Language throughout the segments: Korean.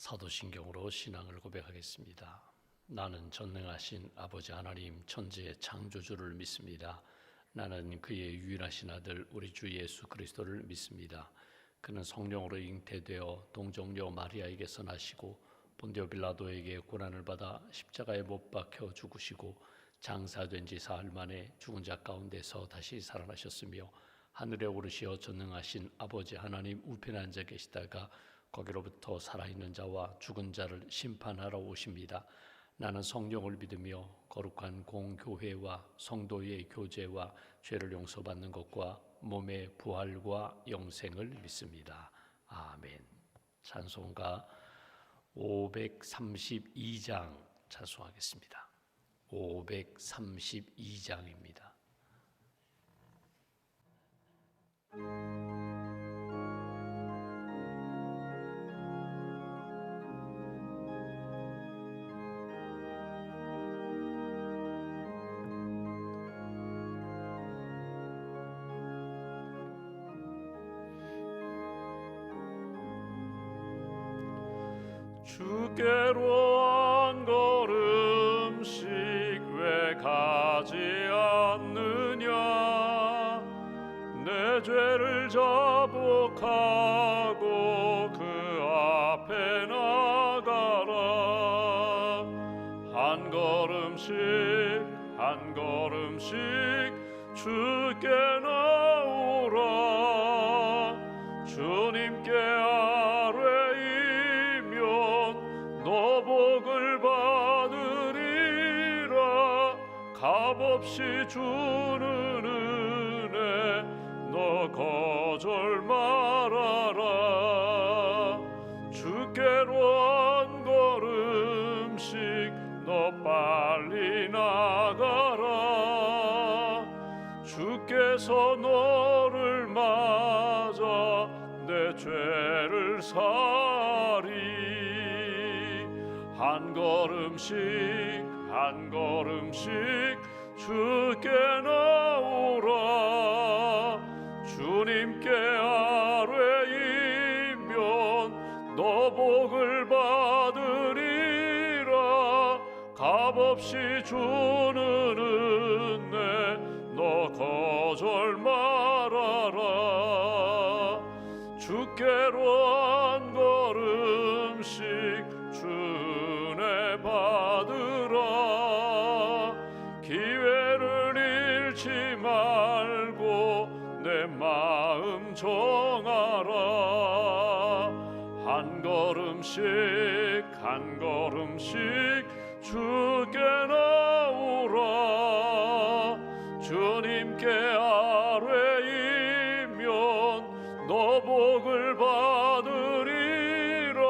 사도신경으로 신앙을 고백하겠습니다. 나는 전능하신 아버지 하나님 천지의 창조주를 믿습니다. 나는 그의 유일하신 아들 우리 주 예수 그리스도를 믿습니다. 그는 성령으로 잉태되어 동정녀 마리아에게서 나시고 본디오 빌라도에게 고난을 받아 십자가에 못 박혀 죽으시고 장사된 지 사흘 만에 죽은 자 가운데서 다시 살아나셨으며 하늘에 오르시어 전능하신 아버지 하나님 우편에 앉아 계시다가 거기로부터 살아있는 자와 죽은 자를 심판하러 오십니다. 나는 성령을 믿으며 거룩한 공교회와 성도의 교제와 죄를 용서받는 것과 몸의 부활과 영생을 믿습니다. 아멘. 찬송가 532장 찬송하겠습니다. 532장입니다. 주께로 한 걸음씩 왜 가지 않느냐. 내 죄를 자복하고 그 앞에 나가라. 한 걸음씩 한 걸음씩 주께 나오라. 주님께 너 복을 받으리라. 값없이 주는 은혜 너 거절 말아라. 주께로 한 걸음씩 너 빨리 나가라. 주께서 너를 맞아 내 죄를 사리. 한 걸음씩 한 걸음씩 주께 나오라. 주님께 아뢰이면 너 복을 받으리라. 값없이 주는 은혜 너 거절 말아라. 주께로 한 걸음씩 주네 받으라. 기회를 잃지 말고 내 마음 정하라. 한 걸음씩 한 걸음씩 주께 나오라. 주님께 아뢰이면 너 복을 받으리라.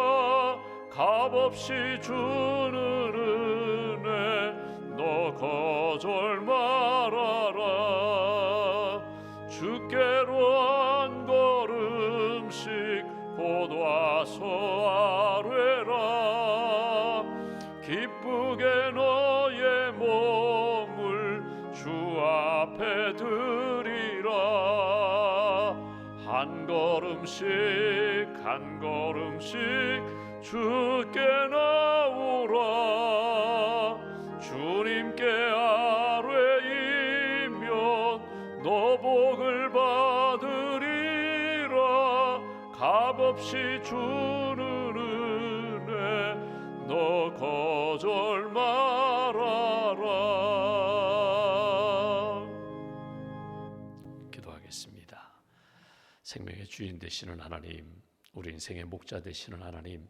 값없이 주는 은혜 너 거절 말아라. 주께로 한 걸음씩 곧 와서 아뢰라. 기쁘게 너의 몸을 주 앞에 드리라. 한 걸음씩 한 걸음씩 주께 나오라. 주님께 아뢰이면 너 복을 받으리라. 값없이 주는 은혜 너 거절 말아라. 기도하겠습니다. 생명의 주인 되시는 하나님, 우리 인생의 목자 되시는 하나님,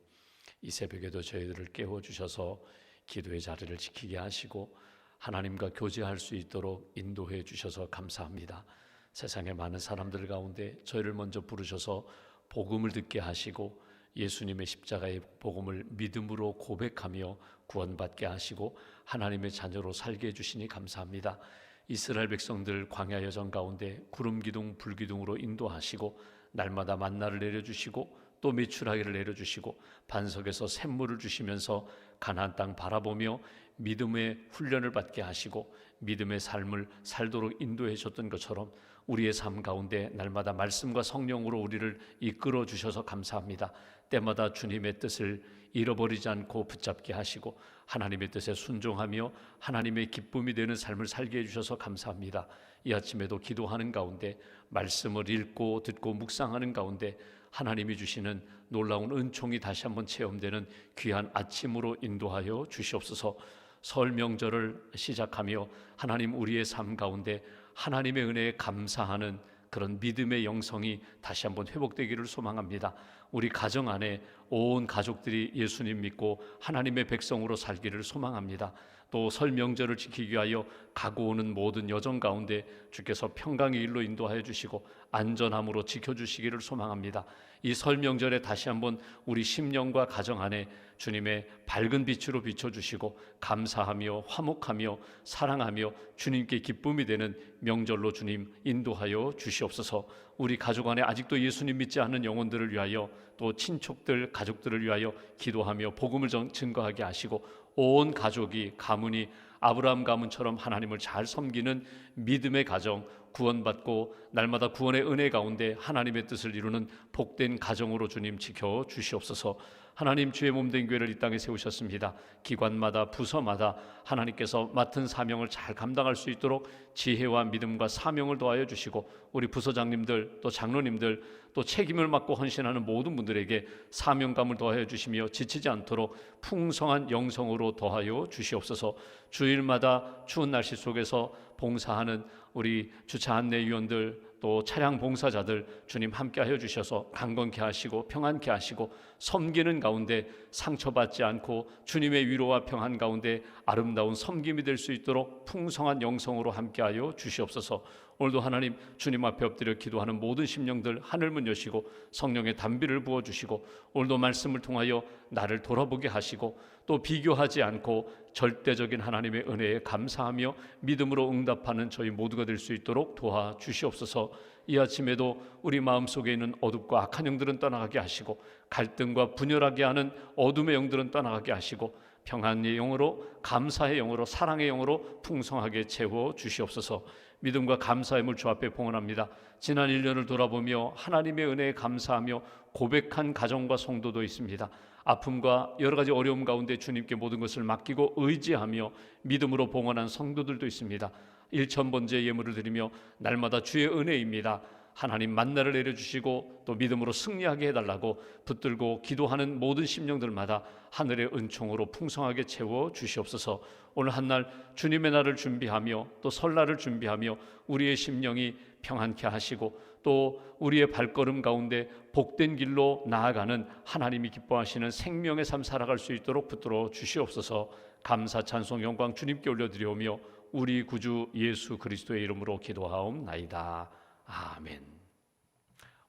이 새벽에도 저희들을 깨워주셔서 기도의 자리를 지키게 하시고 하나님과 교제할 수 있도록 인도해 주셔서 감사합니다. 세상의 많은 사람들 가운데 저희를 먼저 부르셔서 복음을 듣게 하시고 예수님의 십자가의 복음을 믿음으로 고백하며 구원받게 하시고 하나님의 자녀로 살게 해주시니 감사합니다. 이스라엘 백성들 광야 여정 가운데 구름 기둥 불 기둥으로 인도하시고 날마다 만나를 내려주시고 또 메추라기를 내려주시고 반석에서 샘물을 주시면서 가나안 땅 바라보며 믿음의 훈련을 받게 하시고 믿음의 삶을 살도록 인도해 줬던 것처럼 우리의 삶 가운데 날마다 말씀과 성령으로 우리를 이끌어 주셔서 감사합니다. 때마다 주님의 뜻을 잃어버리지 않고 붙잡게 하시고 하나님의 뜻에 순종하며 하나님의 기쁨이 되는 삶을 살게 해주셔서 감사합니다. 이 아침에도 기도하는 가운데 말씀을 읽고 듣고 묵상하는 가운데 하나님이 주시는 놀라운 은총이 다시 한번 체험되는 귀한 아침으로 인도하여 주시옵소서. 설 명절을 시작하며 하나님 우리의 삶 가운데 하나님의 은혜에 감사하는 그런 믿음의 영성이 다시 한번 회복되기를 소망합니다. 우리 가정 안에 온 가족들이 예수님 믿고 하나님의 백성으로 살기를 소망합니다. 또 설 명절을 지키기 위하여 가고 오는 모든 여정 가운데 주께서 평강의 일로 인도하여 주시고 안전함으로 지켜주시기를 소망합니다. 이 설 명절에 다시 한번 우리 심령과 가정 안에 주님의 밝은 빛으로 비춰주시고 감사하며 화목하며 사랑하며 주님께 기쁨이 되는 명절로 주님 인도하여 주시옵소서. 우리 가족 안에 아직도 예수님 믿지 않는 영혼들을 위하여 또 친척들 가족들을 위하여 기도하며 복음을 증거하게 하시고 온 가족이 가문이 아브라함 가문처럼 하나님을 잘 섬기는 믿음의 가정, 구원받고 날마다 구원의 은혜 가운데 하나님의 뜻을 이루는 복된 가정으로 주님 지켜 주시옵소서. 하나님 주의 몸된 교회를 이 땅에 세우셨습니다. 기관마다 부서마다 하나님께서 맡은 사명을 잘 감당할 수 있도록 지혜와 믿음과 사명을 더하여 주시고 우리 부서장님들 또 장로님들 또 책임을 맡고 헌신하는 모든 분들에게 사명감을 더하여 주시며 지치지 않도록 풍성한 영성으로 더하여 주시옵소서. 주일마다 추운 날씨 속에서 봉사하는 우리 주차 안내위원들 또 차량 봉사자들 주님 함께하여 주셔서 강건케 하시고 평안케 하시고 섬기는 가운데 상처받지 않고 주님의 위로와 평안 가운데 아름다운 섬김이 될 수 있도록 풍성한 영성으로 함께하여 주시옵소서. 오늘도 하나님 주님 앞에 엎드려 기도하는 모든 심령들 하늘문 여시고 성령의 단비를 부어주시고 오늘도 말씀을 통하여 나를 돌아보게 하시고 또 비교하지 않고 절대적인 하나님의 은혜에 감사하며 믿음으로 응답하는 저희 모두가 될 수 있도록 도와주시옵소서. 이 아침에도 우리 마음속에 있는 어둡고 악한 영들은 떠나가게 하시고 갈등과 분열하게 하는 어둠의 영들은 떠나가게 하시고 평안의 영으로 감사의 영으로 사랑의 영으로 풍성하게 채워 주시옵소서. 믿음과 감사의 물 주 앞에 봉헌합니다. 지난 1년을 돌아보며 하나님의 은혜에 감사하며 고백한 가정과 성도도 있습니다. 아픔과 여러 가지 어려움 가운데 주님께 모든 것을 맡기고 의지하며 믿음으로 봉헌한 성도들도 있습니다. 1,000번째 예물을 드리며 날마다 주의 은혜입니다. 하나님 만나를 내려주시고 또 믿음으로 승리하게 해달라고 붙들고 기도하는 모든 심령들마다 하늘의 은총으로 풍성하게 채워 주시옵소서. 오늘 한날 주님의 날을 준비하며 또 설날을 준비하며 우리의 심령이 평안케 하시고 또 우리의 발걸음 가운데 복된 길로 나아가는 하나님이 기뻐하시는 생명의 삶 살아갈 수 있도록 붙들어 주시옵소서. 감사 찬송 영광 주님께 올려드리오며 우리 구주 예수 그리스도의 이름으로 기도하옵나이다. 아멘.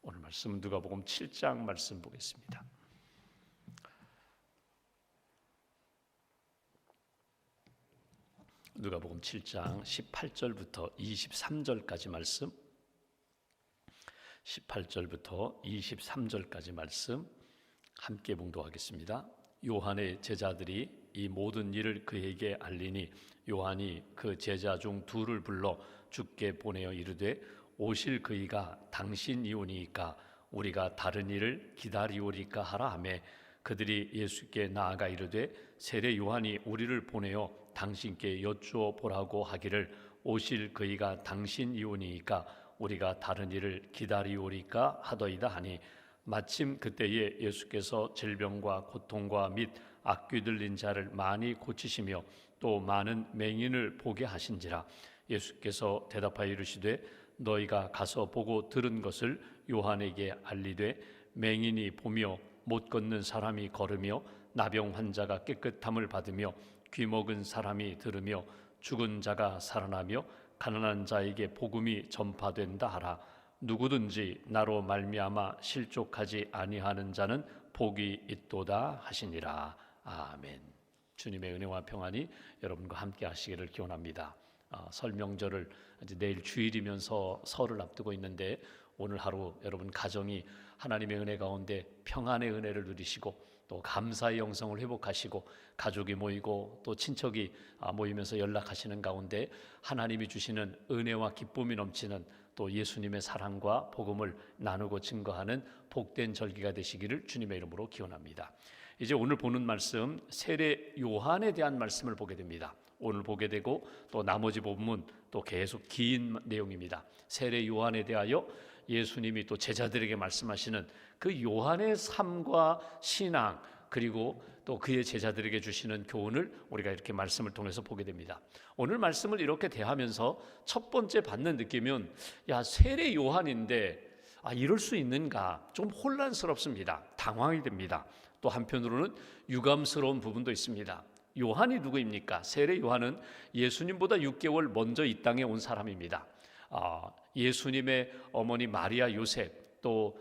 오늘 말씀은 누가복음 7장 말씀 보겠습니다. 누가복음 7장 18절부터 23절까지 말씀, 18절부터 23절까지 말씀 함께 봉독하겠습니다. 요한의 제자들이 이 모든 일을 그에게 알리니 요한이 그 제자 중 둘을 불러 주께 보내어 이르되 오실 그이가 당신이오니이까 우리가 다른 일을 기다리오리까 하라 하매 그들이 예수께 나아가 이르되 세례 요한이 우리를 보내어 당신께 여쭈어 보라고 하기를 오실 그이가 당신이오니이까 우리가 다른 일을 기다리오리까 하더이다 하니 마침 그때에 예수께서 질병과 고통과 및 악귀 들린 자를 많이 고치시며 또 많은 맹인을 보게 하신지라. 예수께서 대답하여 이르시되 너희가 가서 보고 들은 것을 요한에게 알리되 맹인이 보며 못 걷는 사람이 걸으며 나병 환자가 깨끗함을 받으며 귀 먹은 사람이 들으며 죽은 자가 살아나며 가난한 자에게 복음이 전파된다 하라. 누구든지 나로 말미암아 실족하지 아니하는 자는 복이 있도다 하시니라. 아멘. 주님의 은혜와 평안이 여러분과 함께 하시기를 기원합니다. 설 명절을 이제 내일 주일이면서 설을 앞두고 있는데 오늘 하루 여러분 가정이 하나님의 은혜 가운데 평안의 은혜를 누리시고 또 감사의 영성을 회복하시고 가족이 모이고 또 친척이 모이면서 연락하시는 가운데 하나님이 주시는 은혜와 기쁨이 넘치는 또 예수님의 사랑과 복음을 나누고 증거하는 복된 절기가 되시기를 주님의 이름으로 기원합니다. 이제 오늘 보는 말씀, 세례 요한에 대한 말씀을 보게 됩니다. 오늘 보게 되고 또 나머지 본문 또 계속 긴 내용입니다. 세례 요한에 대하여 예수님이 또 제자들에게 말씀하시는 그 요한의 삶과 신앙, 그리고 또 그의 제자들에게 주시는 교훈을 우리가 이렇게 말씀을 통해서 보게 됩니다. 오늘 말씀을 이렇게 대하면서 첫 번째 받는 느낌은, 야, 세례 요한인데 이럴 수 있는가? 좀 혼란스럽습니다. 당황이 됩니다. 또 한편으로는 유감스러운 부분도 있습니다. 요한이 누구입니까? 세례 요한은 예수님보다 6개월 먼저 이 땅에 온 사람입니다. 예수님의 어머니 마리아 요셉, 또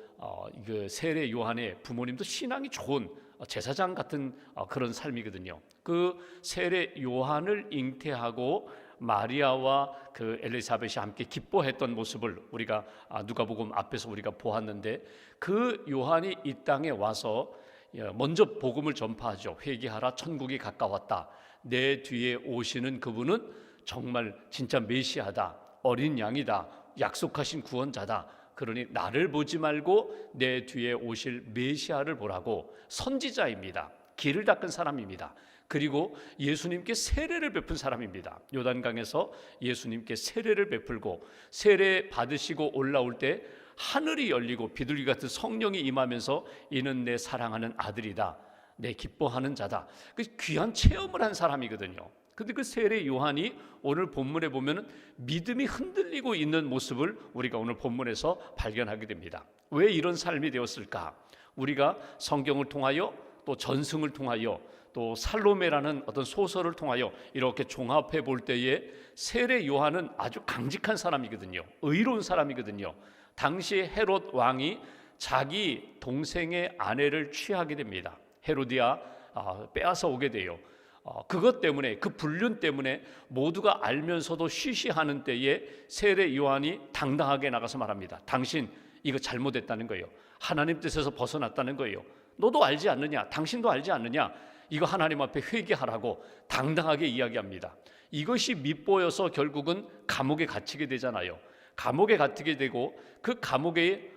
그 세례 요한의 부모님도 신앙이 좋은 제사장 같은 그런 삶이거든요. 그 세례 요한을 잉태하고 마리아와 그 엘리사벳이 함께 기뻐했던 모습을 우리가 누가복음 앞에서 우리가 보았는데, 그 요한이 이 땅에 와서 먼저 복음을 전파하죠. 회개하라, 천국이 가까웠다. 내 뒤에 오시는 그분은 정말 진짜 메시아다, 어린 양이다, 약속하신 구원자다. 그러니 나를 보지 말고 내 뒤에 오실 메시아를 보라고. 선지자입니다. 길을 닦은 사람입니다. 그리고 예수님께 세례를 베푼 사람입니다. 요단강에서 예수님께 세례를 베풀고 세례 받으시고 올라올 때 하늘이 열리고 비둘기 같은 성령이 임하면서 이는 내 사랑하는 아들이다, 내 기뻐하는 자다. 그 귀한 체험을 한 사람이거든요. 근데 그 세례 요한이 오늘 본문에 보면 믿음이 흔들리고 있는 모습을 우리가 오늘 본문에서 발견하게 됩니다. 왜 이런 삶이 되었을까? 우리가 성경을 통하여 또 전승을 통하여 또 살로메라는 어떤 소설을 통하여 이렇게 종합해 볼 때에 세례 요한은 아주 강직한 사람이거든요. 의로운 사람이거든요. 당시 헤롯 왕이 자기 동생의 아내를 취하게 됩니다. 헤로디아 빼앗아 오게 돼요. 그것 때문에, 그 불륜 때문에 모두가 알면서도 쉬쉬하는 때에 세례 요한이 당당하게 나가서 말합니다. 당신 이거 잘못했다는 거예요. 하나님 뜻에서 벗어났다는 거예요. 너도 알지 않느냐? 당신도 알지 않느냐? 이거 하나님 앞에 회개하라고 당당하게 이야기합니다. 이것이 밉보여서 결국은 감옥에 갇히게 되잖아요. 감옥에 갇히게 되고 그 감옥의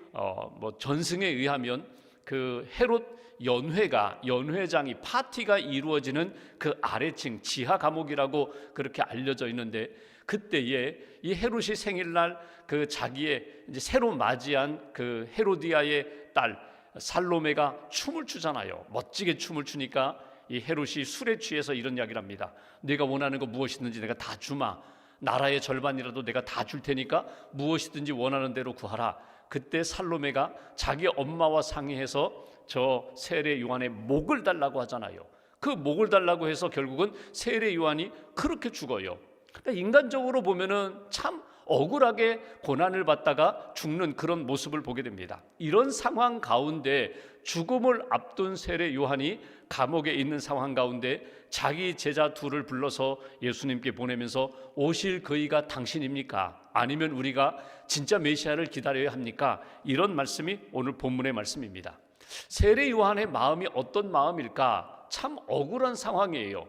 전승에 의하면 그 헤롯 연회장이 파티가 이루어지는 그 아래층 지하 감옥이라고 그렇게 알려져 있는데, 그때에 이 헤롯이 생일날 그 자기의 이제 새로 맞이한 그 헤로디아의 딸 살로메가 춤을 추잖아요. 멋지게 춤을 추니까 이 헤롯이 술에 취해서 이런 이야기를 합니다. 내가 원하는 거 무엇이든지 내가 다 주마. 나라의 절반이라도 내가 다 줄 테니까 무엇이든지 원하는 대로 구하라. 그때 살로메가 자기 엄마와 상의해서 저 세례 요한의 목을 달라고 하잖아요. 그 목을 달라고 해서 결국은 세례 요한이 그렇게 죽어요. 그러니까 인간적으로 보면은 참 억울하게 고난을 받다가 죽는 그런 모습을 보게 됩니다. 이런 상황 가운데 죽음을 앞둔 세례 요한이 감옥에 있는 상황 가운데 자기 제자 둘을 불러서 예수님께 보내면서 오실 그이가 당신입니까? 아니면 우리가 진짜 메시아를 기다려야 합니까? 이런 말씀이 오늘 본문의 말씀입니다. 세례 요한의 마음이 어떤 마음일까? 참 억울한 상황이에요.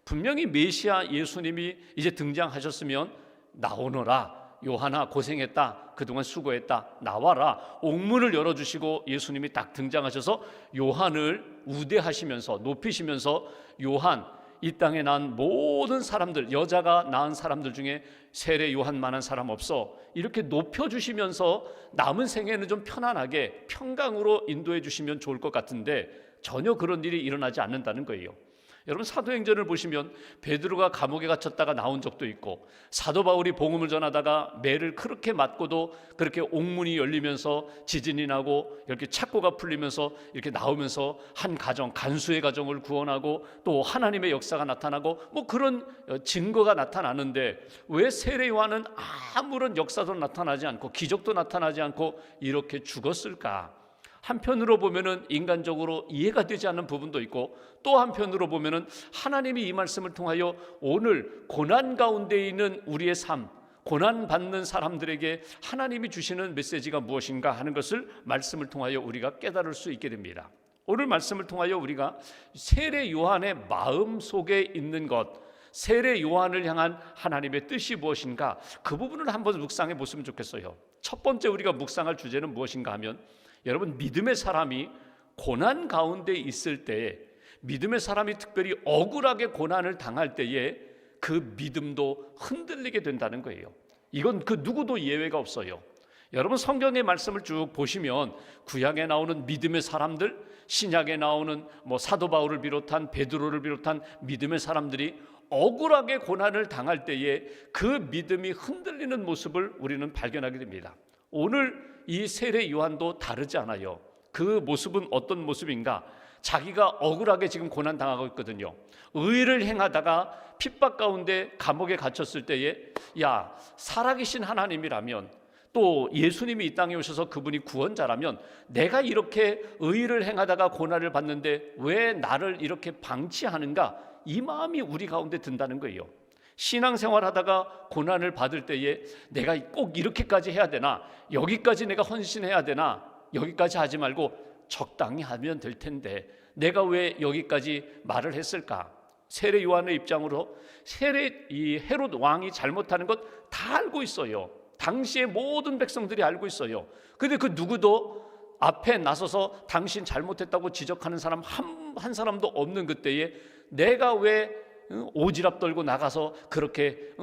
분명히 메시아 예수님이 이제 등장하셨으면 나오너라, 요한아 고생했다, 그동안 수고했다, 나와라, 옥문을 열어주시고 예수님이 딱 등장하셔서 요한을 우대하시면서 높이시면서, 요한, 이 땅에 난 모든 사람들, 여자가 낳은 사람들 중에 세례 요한만한 사람 없어, 이렇게 높여주시면서 남은 생애는 좀 편안하게 평강으로 인도해 주시면 좋을 것 같은데 전혀 그런 일이 일어나지 않는다는 거예요. 여러분, 사도행전을 보시면 베드로가 감옥에 갇혔다가 나온 적도 있고, 사도 바울이 복음을 전하다가 매를 그렇게 맞고도 그렇게 옥문이 열리면서 지진이 나고 이렇게 착고가 풀리면서 이렇게 나오면서 한 가정, 간수의 가정을 구원하고 또 하나님의 역사가 나타나고 뭐 그런 증거가 나타나는데, 왜 세례 요한은 아무런 역사도 나타나지 않고 기적도 나타나지 않고 이렇게 죽었을까? 한편으로 보면은 인간적으로 이해가 되지 않는 부분도 있고, 또 한편으로 보면은 하나님이 이 말씀을 통하여 오늘 고난 가운데 있는 우리의 삶, 고난 받는 사람들에게 하나님이 주시는 메시지가 무엇인가 하는 것을 말씀을 통하여 우리가 깨달을 수 있게 됩니다. 오늘 말씀을 통하여 우리가 세례 요한의 마음 속에 있는 것, 세례 요한을 향한 하나님의 뜻이 무엇인가, 그 부분을 한번 묵상해 보시면 좋겠어요. 첫 번째 우리가 묵상할 주제는 무엇인가 하면, 여러분, 믿음의 사람이 고난 가운데 있을 때에, 믿음의 사람이 특별히 억울하게 고난을 당할 때에 그 믿음도 흔들리게 된다는 거예요. 이건 그 누구도 예외가 없어요. 여러분, 성경의 말씀을 쭉 보시면 구약에 나오는 믿음의 사람들, 신약에 나오는 사도 바울을 비롯한 베드로를 비롯한 믿음의 사람들이 억울하게 고난을 당할 때에 그 믿음이 흔들리는 모습을 우리는 발견하게 됩니다. 오늘 이 세례 요한도 다르지 않아요. 그 모습은 어떤 모습인가? 자기가 억울하게 지금 고난 당하고 있거든요. 의를 행하다가 핍박 가운데 감옥에 갇혔을 때에, 야, 살아계신 하나님이라면, 또 예수님이 이 땅에 오셔서 그분이 구원자라면, 내가 이렇게 의를 행하다가 고난을 받는데 왜 나를 이렇게 방치하는가? 이 마음이 우리 가운데 든다는 거예요. 신앙생활하다가 고난을 받을 때에 내가 꼭 이렇게까지 해야 되나? 여기까지 내가 헌신해야 되나? 여기까지 하지 말고 적당히 하면 될 텐데 내가 왜 여기까지 말을 했을까? 세례 요한의 입장으로 이 헤롯 왕이 잘못하는 것 다 알고 있어요. 당시의 모든 백성들이 알고 있어요. 근데 그 누구도 앞에 나서서 당신 잘못했다고 지적하는 사람 한 사람도 없는 그때에 내가 왜 오지랖 떨고 나가서 그렇게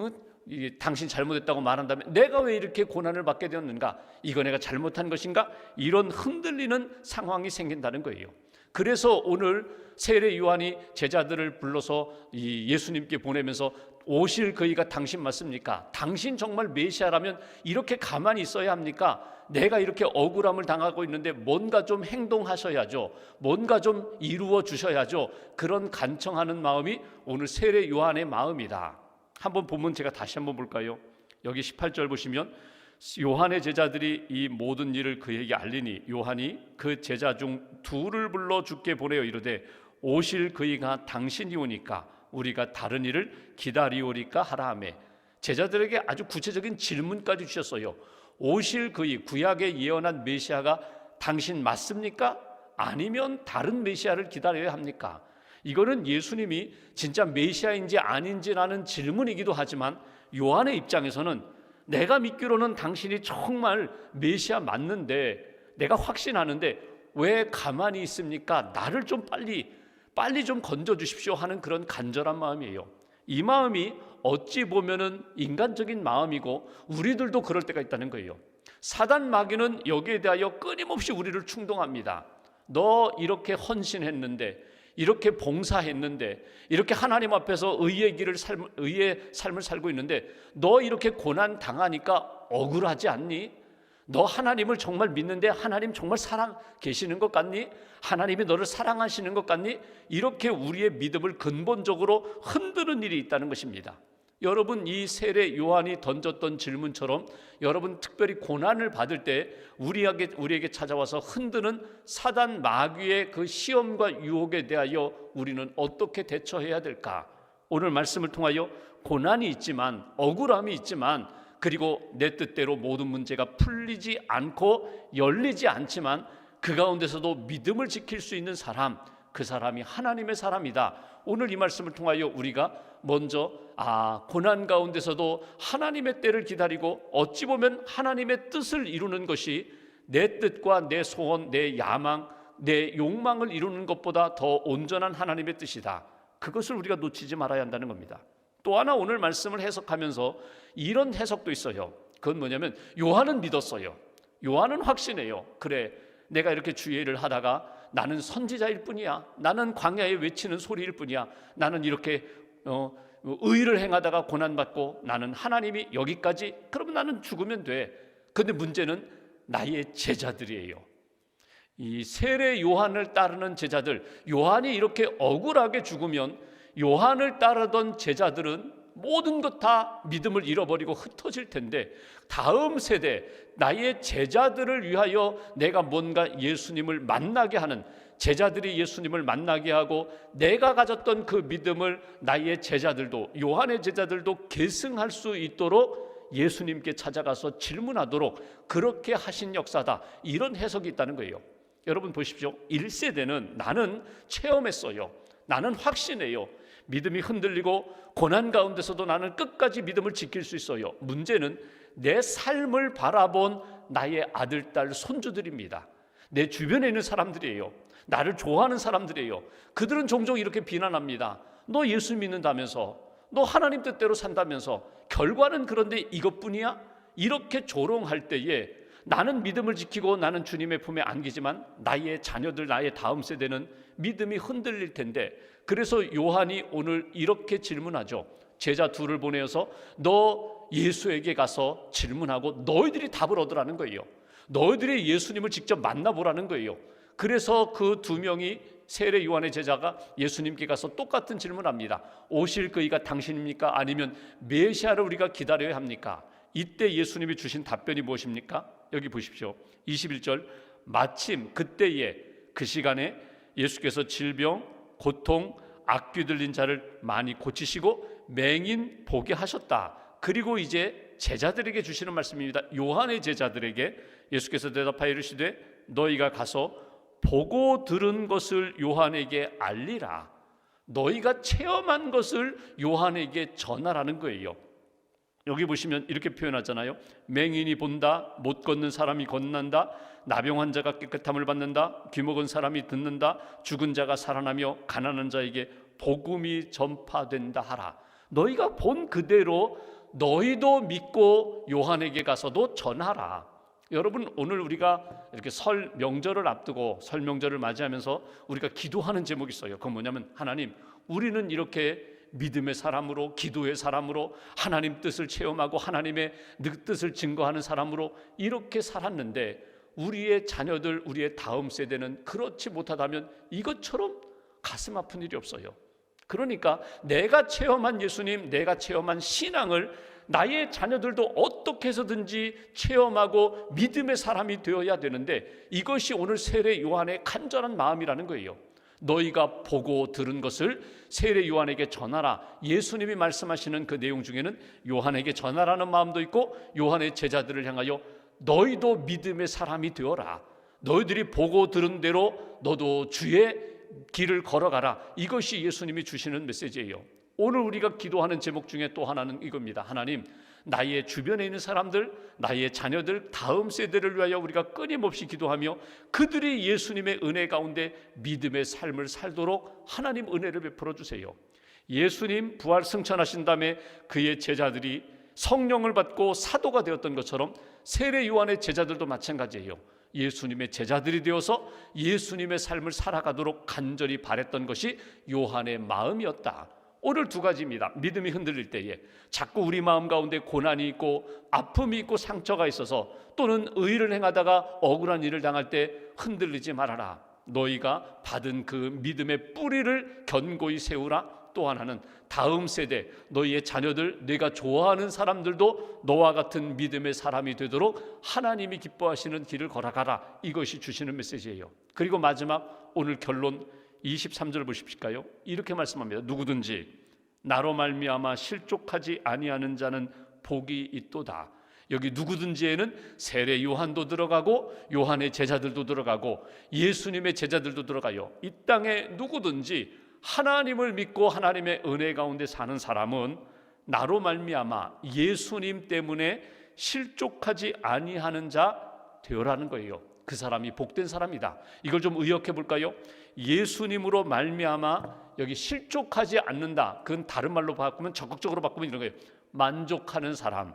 당신 잘못했다고 말한다면 내가 왜 이렇게 고난을 받게 되었는가? 이거 내가 잘못한 것인가? 이런 흔들리는 상황이 생긴다는 거예요. 그래서 오늘 세례 요한이 제자들을 불러서 예수님께 보내면서 오실 그이가 당신 맞습니까? 당신 정말 메시아라면 이렇게 가만히 있어야 합니까? 내가 이렇게 억울함을 당하고 있는데 뭔가 좀 행동하셔야죠. 뭔가 좀 이루어 주셔야죠. 그런 간청하는 마음이 오늘 세례 요한의 마음이다. 한번 보면 제가 다시 한번 볼까요? 여기 18절 보시면 요한의 제자들이 이 모든 일을 그에게 알리니 요한이 그 제자 중 둘을 불러 주께 보내어 이르되 오실 그이가 당신이 오니까 우리가 다른 일을 기다리오리까 하라 하매, 제자들에게 아주 구체적인 질문까지 주셨어요. 오실 그이, 구약에 예언한 메시아가 당신 맞습니까? 아니면 다른 메시아를 기다려야 합니까? 이거는 예수님이 진짜 메시아인지 아닌지라는 질문이기도 하지만 요한의 입장에서는 내가 믿기로는 당신이 정말 메시아 맞는데, 내가 확신하는데 왜 가만히 있습니까? 나를 좀 빨리 좀 건져 주십시오 하는 그런 간절한 마음이에요. 이 마음이 어찌 보면은 인간적인 마음이고 우리들도 그럴 때가 있다는 거예요. 사단 마귀는 여기에 대하여 끊임없이 우리를 충동합니다. 너 이렇게 헌신했는데, 이렇게 봉사했는데, 이렇게 하나님 앞에서 의의 삶을 살고 있는데 너 이렇게 고난 당하니까 억울하지 않니? 너 하나님을 정말 믿는데 하나님 정말 살아 계시는 것 같니? 하나님이 너를 사랑하시는 것 같니? 이렇게 우리의 믿음을 근본적으로 흔드는 일이 있다는 것입니다. 여러분, 이 세례 요한이 던졌던 질문처럼 여러분 특별히 고난을 받을 때 우리에게 찾아와서 흔드는 사단 마귀의 그 시험과 유혹에 대하여 우리는 어떻게 대처해야 될까? 오늘 말씀을 통하여 고난이 있지만, 억울함이 있지만, 그리고 내 뜻대로 모든 문제가 풀리지 않고 열리지 않지만 그 가운데서도 믿음을 지킬 수 있는 사람, 그 사람이 하나님의 사람이다. 오늘 이 말씀을 통하여 우리가 먼저 고난 가운데서도 하나님의 때를 기다리고 어찌 보면 하나님의 뜻을 이루는 것이 내 뜻과 내 소원, 내 야망, 내 욕망을 이루는 것보다 더 온전한 하나님의 뜻이다. 그것을 우리가 놓치지 말아야 한다는 겁니다. 또 하나 오늘 말씀을 해석하면서 이런 해석도 있어요. 그건 뭐냐면 요한은 믿었어요. 요한은 확신해요. 그래, 내가 이렇게 주의 일을 하다가 나는 선지자일 뿐이야. 나는 광야에 외치는 소리일 뿐이야. 나는 이렇게 의를 행하다가 고난받고 나는 하나님이 여기까지, 그러면 나는 죽으면 돼. 그런데 문제는 나의 제자들이에요. 이 세례 요한을 따르는 제자들, 요한이 이렇게 억울하게 죽으면 요한을 따르던 제자들은 모든 것 다 믿음을 잃어버리고 흩어질 텐데, 다음 세대 나의 제자들을 위하여 내가 뭔가 예수님을 만나게 하는, 제자들이 예수님을 만나게 하고 내가 가졌던 그 믿음을 나의 제자들도, 요한의 제자들도 계승할 수 있도록 예수님께 찾아가서 질문하도록 그렇게 하신 역사다. 이런 해석이 있다는 거예요. 여러분 보십시오. 1세대는 나는 체험했어요. 나는 확신해요. 믿음이 흔들리고 고난 가운데서도 나는 끝까지 믿음을 지킬 수 있어요. 문제는 내 삶을 바라본 나의 아들, 딸, 손주들입니다. 내 주변에 있는 사람들이에요. 나를 좋아하는 사람들이에요. 그들은 종종 이렇게 비난합니다. 너 예수 믿는다면서, 너 하나님 뜻대로 산다면서 결과는 그런데 이것뿐이야? 이렇게 조롱할 때에 나는 믿음을 지키고 나는 주님의 품에 안기지만 나의 자녀들, 나의 다음 세대는 믿음이 흔들릴 텐데, 그래서 요한이 오늘 이렇게 질문하죠. 제자 둘을 보내어서 너 예수에게 가서 질문하고 너희들이 답을 얻으라는 거예요. 너희들이 예수님을 직접 만나보라는 거예요. 그래서 그 두 명이 세례 요한의 제자가 예수님께 가서 똑같은 질문합니다. 오실 그이가 당신입니까? 아니면 메시아를 우리가 기다려야 합니까? 이때 예수님이 주신 답변이 무엇입니까? 여기 보십시오. 21절, 마침 그때에, 그 시간에 예수께서 질병, 고통, 악귀 들린 자를 많이 고치시고 맹인 보게 하셨다. 그리고 이제 제자들에게 주시는 말씀입니다. 요한의 제자들에게 예수께서 대답하여 이르시되 너희가 가서 보고 들은 것을 요한에게 알리라. 너희가 체험한 것을 요한에게 전하라는 거예요. 여기 보시면 이렇게 표현하잖아요. 맹인이 본다, 못 걷는 사람이 건넌다, 나병 환자가 깨끗함을 받는다, 귀먹은 사람이 듣는다, 죽은 자가 살아나며 가난한 자에게 복음이 전파된다 하라. 너희가 본 그대로 너희도 믿고 요한에게 가서도 전하라. 여러분, 오늘 우리가 이렇게 설 명절을 앞두고 설 명절을 맞이하면서 우리가 기도하는 제목이 있어요. 그건 뭐냐면, 하나님, 우리는 이렇게 믿음의 사람으로, 기도의 사람으로, 하나님 뜻을 체험하고 하나님의 뜻을 증거하는 사람으로 이렇게 살았는데 우리의 자녀들, 우리의 다음 세대는 그렇지 못하다면 이것처럼 가슴 아픈 일이 없어요. 그러니까 내가 체험한 예수님, 내가 체험한 신앙을 나의 자녀들도 어떻게 해서든지 체험하고 믿음의 사람이 되어야 되는데, 이것이 오늘 세례 요한의 간절한 마음이라는 거예요. 너희가 보고 들은 것을 세례 요한에게 전하라. 예수님이 말씀하시는 그 내용 중에는 요한에게 전하라는 마음도 있고, 요한의 제자들을 향하여 너희도 믿음의 사람이 되어라. 너희들이 보고 들은 대로 너도 주의 길을 걸어가라. 이것이 예수님이 주시는 메시지예요. 오늘 우리가 기도하는 제목 중에 또 하나는 이겁니다. 하나님, 나의 주변에 있는 사람들, 나의 자녀들, 다음 세대를 위하여 우리가 끊임없이 기도하며 그들이 예수님의 은혜 가운데 믿음의 삶을 살도록 하나님 은혜를 베풀어 주세요. 예수님 부활 승천하신 다음에 그의 제자들이 성령을 받고 사도가 되었던 것처럼 세례 요한의 제자들도 마찬가지예요. 예수님의 제자들이 되어서 예수님의 삶을 살아가도록 간절히 바랬던 것이 요한의 마음이었다. 오늘 두 가지입니다. 믿음이 흔들릴 때에 자꾸 우리 마음 가운데 고난이 있고 아픔이 있고 상처가 있어서, 또는 의를 행하다가 억울한 일을 당할 때 흔들리지 말아라. 너희가 받은 그 믿음의 뿌리를 견고히 세우라. 또 하나는 다음 세대, 너희의 자녀들, 내가 좋아하는 사람들도 너와 같은 믿음의 사람이 되도록 하나님이 기뻐하시는 길을 걸어가라. 이것이 주시는 메시지예요. 그리고 마지막 오늘 결론 23절 보십시오. 이렇게 말씀합니다. 누구든지 나로 말미암아 실족하지 아니하는 자는 복이 있도다. 여기 누구든지에는 세례 요한도 들어가고 요한의 제자들도 들어가고 예수님의 제자들도 들어가요. 이 땅에 누구든지 하나님을 믿고 하나님의 은혜 가운데 사는 사람은 나로 말미암아 예수님 때문에 실족하지 아니하는 자 되어라는 거예요. 그 사람이 복된 사람이다. 이걸 좀 의역해 볼까요? 예수님으로 말미암아, 여기 실족하지 않는다. 그건 다른 말로 바꾸면, 적극적으로 바꾸면 이런 거예요. 만족하는 사람,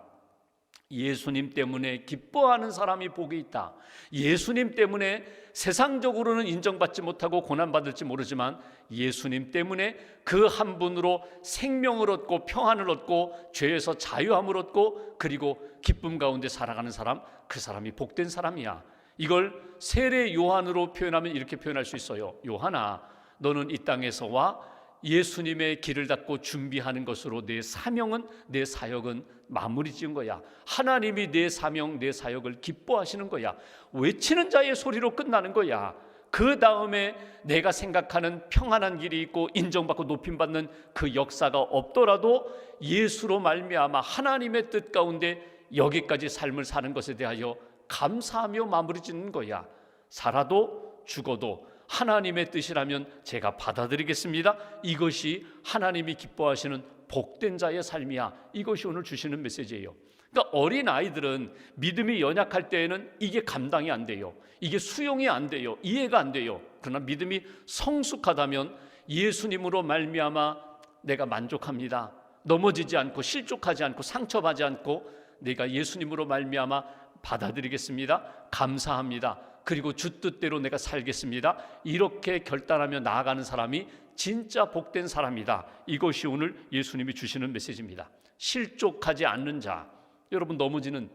예수님 때문에 기뻐하는 사람이 복이 있다. 예수님 때문에 세상적으로는 인정받지 못하고 고난받을지 모르지만 예수님 때문에 그 한 분으로 생명을 얻고 평안을 얻고 죄에서 자유함을 얻고 그리고 기쁨 가운데 살아가는 사람, 그 사람이 복된 사람이야. 이걸 세례 요한으로 표현하면 이렇게 표현할 수 있어요. 요한아, 너는 이 땅에서 와 예수님의 길을 닫고 준비하는 것으로 내 사명은, 내 사역은 마무리 지은 거야. 하나님이 내 사명, 내 사역을 기뻐하시는 거야. 외치는 자의 소리로 끝나는 거야. 그 다음에 내가 생각하는 평안한 길이 있고 인정받고 높임받는 그 역사가 없더라도 예수로 말미암아 하나님의 뜻 가운데 여기까지 삶을 사는 것에 대하여 감사하며 마무리 짓는 거야. 살아도 죽어도 하나님의 뜻이라면 제가 받아들이겠습니다. 이것이 하나님이 기뻐하시는 복된 자의 삶이야. 이것이 오늘 주시는 메시지예요. 그러니까 어린 아이들은 믿음이 연약할 때에는 이게 감당이 안 돼요. 이게 수용이 안 돼요. 이해가 안 돼요. 그러나 믿음이 성숙하다면 예수님으로 말미암아 내가 만족합니다. 넘어지지 않고 실족하지 않고 상처받지 않고 내가 예수님으로 말미암아 받아들이겠습니다. 감사합니다. 그리고 주 뜻대로 내가 살겠습니다. 이렇게 결단하며 나아가는 사람이 진짜 복된 사람이다. 이것이 오늘 예수님이 주시는 메시지입니다. 실족하지 않는 자. 여러분, 넘어지는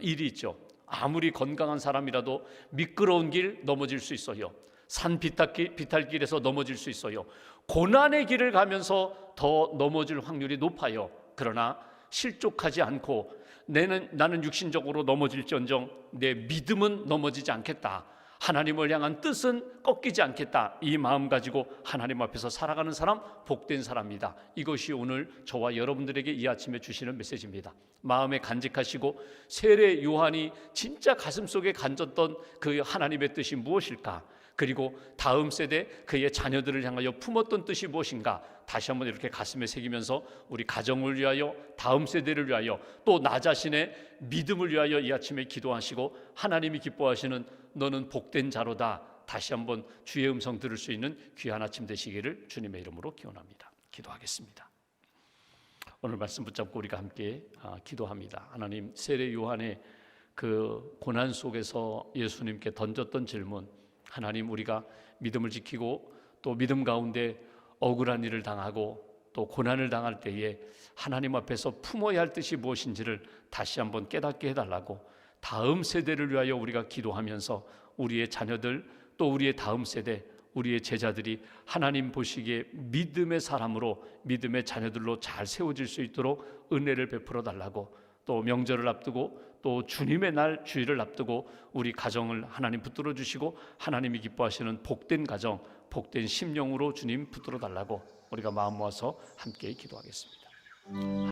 일이 있죠. 아무리 건강한 사람이라도 미끄러운 길 넘어질 수 있어요. 산 비탈길에서 넘어질 수 있어요. 고난의 길을 가면서 더 넘어질 확률이 높아요. 그러나 실족하지 않고 나는 육신적으로 넘어질지언정 내 믿음은 넘어지지 않겠다. 하나님을 향한 뜻은 꺾이지 않겠다. 이 마음 가지고 하나님 앞에서 살아가는 사람, 복된 사람이다. 이것이 오늘 저와 여러분들에게 이 아침에 주시는 메시지입니다. 마음에 간직하시고 세례 요한이 진짜 가슴속에 간졌던 그 하나님의 뜻이 무엇일까? 그리고 다음 세대 그의 자녀들을 향하여 품었던 뜻이 무엇인가? 다시 한번 이렇게 가슴에 새기면서 우리 가정을 위하여, 다음 세대를 위하여, 또 나 자신의 믿음을 위하여 이 아침에 기도하시고 하나님이 기뻐하시는 너는 복된 자로다. 다시 한번 주의 음성 들을 수 있는 귀한 아침 되시기를 주님의 이름으로 기원합니다. 기도하겠습니다. 오늘 말씀 붙잡고 우리가 함께 기도합니다. 하나님, 세례 요한의 그 고난 속에서 예수님께 던졌던 질문, 하나님, 우리가 믿음을 지키고 또 믿음 가운데 억울한 일을 당하고 또 고난을 당할 때에 하나님 앞에서 품어야 할 뜻이 무엇인지를 다시 한번 깨닫게 해달라고, 다음 세대를 위하여 우리가 기도하면서 우리의 자녀들, 또 우리의 다음 세대, 우리의 제자들이 하나님 보시기에 믿음의 사람으로, 믿음의 자녀들로 잘 세워질 수 있도록 은혜를 베풀어 달라고, 또 명절을 앞두고 또 주님의 날 주일을 앞두고 우리 가정을 하나님 붙들어 주시고 하나님이 기뻐하시는 복된 가정, 복된 심령으로 주님 붙들어 달라고 우리가 마음 모아서 함께 기도하겠습니다.